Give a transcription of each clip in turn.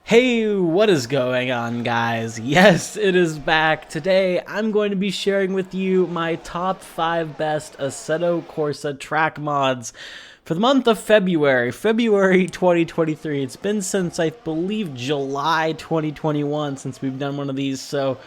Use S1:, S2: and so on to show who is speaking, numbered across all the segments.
S1: Hey, what is going on, guys? Yes, it is back. Today, I'm going to be sharing with you my top 5 best Assetto Corsa track mods for the month of February 2023. It's been since, I believe, July 2021 since we've done one of these, so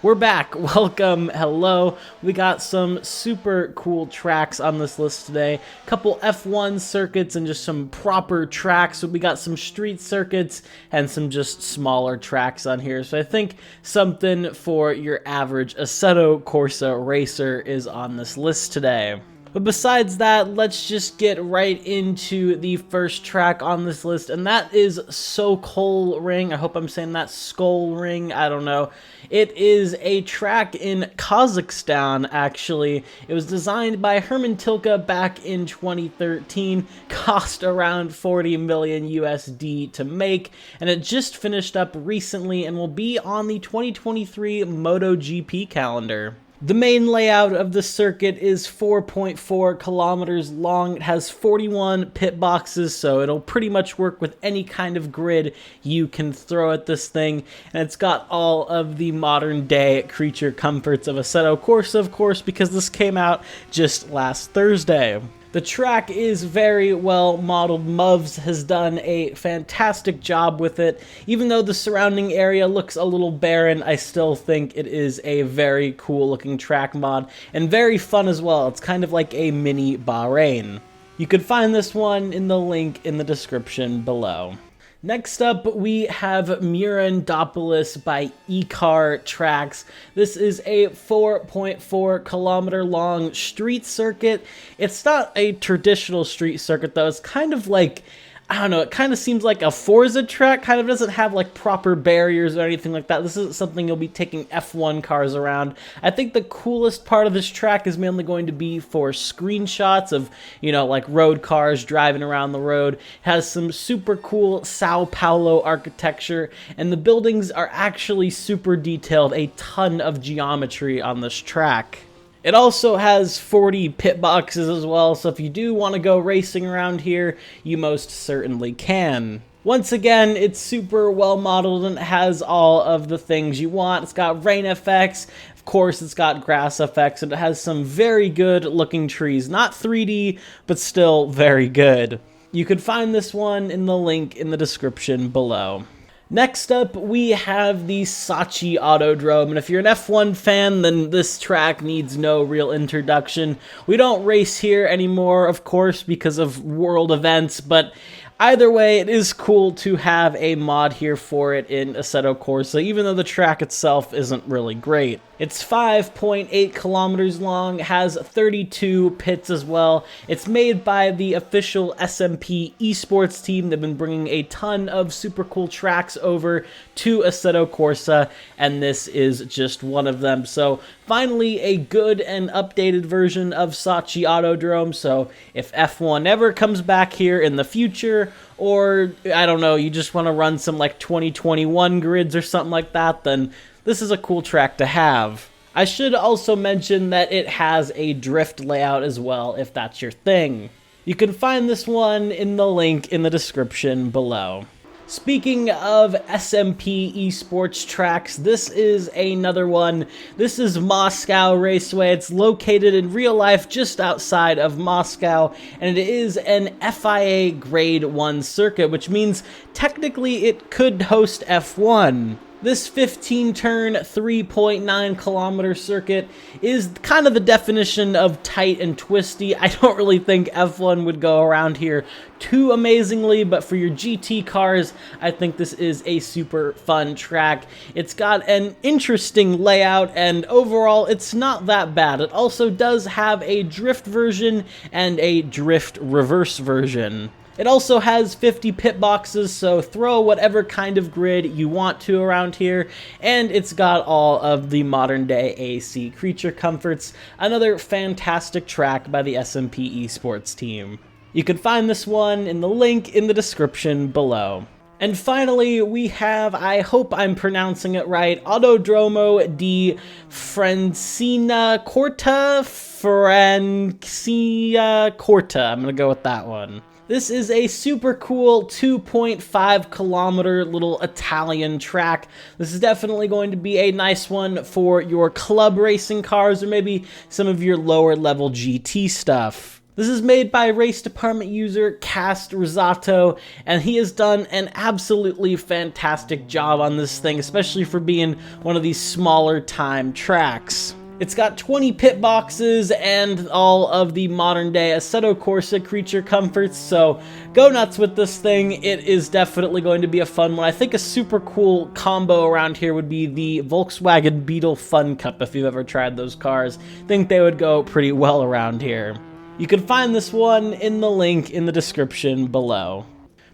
S1: we're back. Welcome. Hello. We got some super cool tracks on this list today. A couple F1 circuits and just some proper tracks. So we got some street circuits and some just smaller tracks on here. So I think something for your average Assetto Corsa racer is on this list today. But besides that, let's just get right into the first track on this list, and that is Sochi Ring. I hope I'm saying that, Skull Ring, I don't know. It is a track in Kazakhstan, actually. It was designed by Herman Tilke back in 2013, cost around 40 million USD to make, and it just finished up recently and will be on the 2023 MotoGP calendar. The main layout of the circuit is 4.4 kilometers long. It has 41 pit boxes, so it'll pretty much work with any kind of grid you can throw at this thing. And it's got all of the modern day creature comforts of Assetto Corsa, of course, because this came out just last Thursday. The track is very well modeled. Muvs has done a fantastic job with it. Even though the surrounding area looks a little barren, I still think it is a very cool looking track mod and very fun as well. It's kind of like a mini Bahrain. You could find this one in the link in the description below. Next up, we have Mirandopolis by eCar Tracks. This is a 4.4 kilometer long street circuit. It's not a traditional street circuit though. It's kind of like, I don't know, it kind of seems like a Forza track, kind of doesn't have like proper barriers or anything like that. This isn't something you'll be taking F1 cars around. I think the coolest part of this track is mainly going to be for screenshots of, you know, like road cars driving around the road. It has some super cool Sao Paulo architecture, and the buildings are actually super detailed, a ton of geometry on this track. It also has 40 pit boxes as well, so if you do want to go racing around here, you most certainly can. Once again, it's super well modeled and it has all of the things you want. It's got rain effects, of course it's got grass effects, and it has some very good looking trees. Not 3D, but still very good. You can find this one in the link in the description below. Next up, we have the Sachi Autodrome, and if you're an F1 fan, then this track needs no real introduction. We don't race here anymore, of course, because of world events, but either way, it is cool to have a mod here for it in Assetto Corsa, even though the track itself isn't really great. It's 5.8 kilometers long, has 32 pits as well. It's made by the official SMP esports team. They've been bringing a ton of super cool tracks over to Assetto Corsa, and this is just one of them. So finally, a good and updated version of Sochi Autodrom. So if F1 ever comes back here in the future, or I don't know, you just want to run some like 2021 grids or something like that, then this is a cool track to have. I should also mention that it has a drift layout as well, if that's your thing. You can find this one in the link in the description below. Speaking of SMP esports tracks, this is another one. This is Moscow Raceway. It's located in real life just outside of Moscow, and it is an FIA Grade 1 circuit, which means technically it could host F1. This 15-turn, 3.9 kilometer circuit is kind of the definition of tight and twisty. I don't really think F1 would go around here too amazingly, but for your GT cars, I think this is a super fun track. It's got an interesting layout, and overall, it's not that bad. It also does have a drift version and a drift reverse version. It also has 50 pit boxes, so throw whatever kind of grid you want to around here, and it's got all of the modern day AC creature comforts. Another fantastic track by the SMP esports team. You can find this one in the link in the description below. And finally, we have, I hope I'm pronouncing it right, Autodromo di Franciacorta. I'm gonna go with that one. This is a super cool 2.5 kilometer little Italian track. This is definitely going to be a nice one for your club racing cars or maybe some of your lower level GT stuff. This is made by race department user Cast Risotto, and he has done an absolutely fantastic job on this thing, especially for being one of these smaller time tracks. It's got 20 pit boxes and all of the modern day Assetto Corsa creature comforts, so go nuts with this thing. It is definitely going to be a fun one. I think a super cool combo around here would be the Volkswagen Beetle Fun Cup, if you've ever tried those cars. I think they would go pretty well around here. You can find this one in the link in the description below.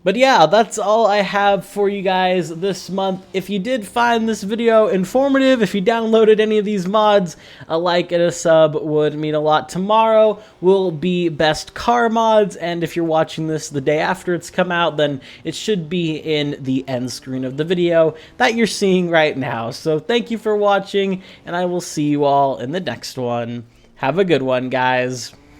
S1: But yeah, that's all I have for you guys this month. If you did find this video informative, if you downloaded any of these mods, a like and a sub would mean a lot. Tomorrow will be best car mods, and if you're watching this the day after it's come out, then it should be in the end screen of the video that you're seeing right now. So thank you for watching, and I will see you all in the next one. Have a good one, guys.